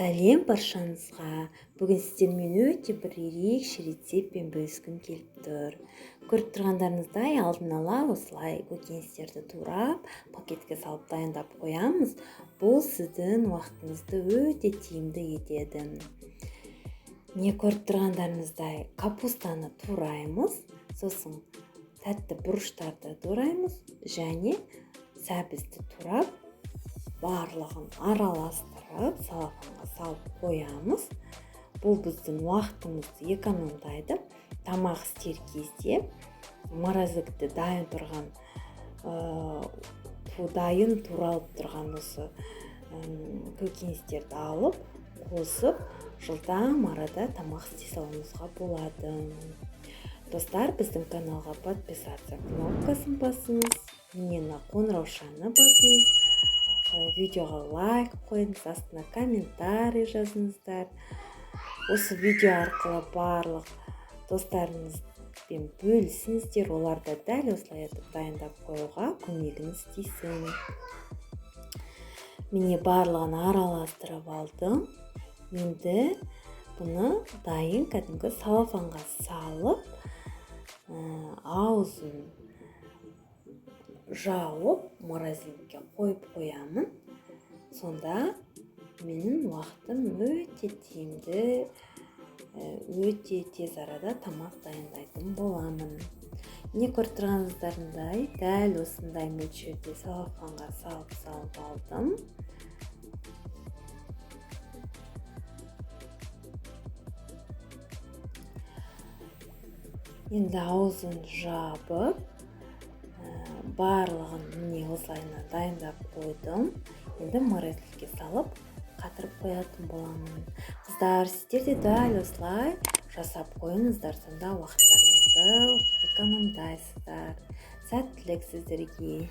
Сәлем баршаңызға. Бүгін сіздермен өте бір ерекше рецептпен бөліскім келіп тұр. Көріп тұрғандарыңыздай алдын ала осылай көкөністерді турап, пакетке салып дайындап қоямыз. Бұл сіздің уақытыңызды өте тиімді етеді. Не көріп тұрғандарыңыздай капустаны тураймыз, сосын тәтті бұрыштарды тураймыз және сәбізді турап, барлығын араластырып, салафанға салып қоямыз. Бұл біздің уақытымызды экономдайды. Тамақ істер кезде морозилькте дайын тұрған, дайын туралып тұрған осы көкөністерді алып, қосып, жылдам арада тамақ істей салуымызға болады. Достар, біздің каналға подписаться кнопкасын басыңыз, мені қоңыраушаны басыңыз. Видеоға лайк қойыңыз, астына комментарий жазыңыздар. Осы видео арқылы барлық достарыңызбен бөлісіңіздер, оларды дәл осылай етіп дайындап қоюға көмегіңіз тисін. Міне барлығын араластырып алдым. Енді бұны дайын кәдімгі салафанға салып, аузын жауып, морозилькке қойып қоямын. Сонда менің уақытым өте тиімді, өте тез арада тамақ дайындайтын боламын. Не көріп тұрғандарыңыздай, дәл осындай мөлшерде салафанға салып алдым. Енді аузын жабып, барлығын міне осылайына дайындап қойдым. Енді морозилькке салып қатырып қоятын боламын. Қыздар, сіздер де дәл осылай жасап қойыңыздар, сонда уақыттарыңызды экономдайсыздар. Сәттілік сіздерге.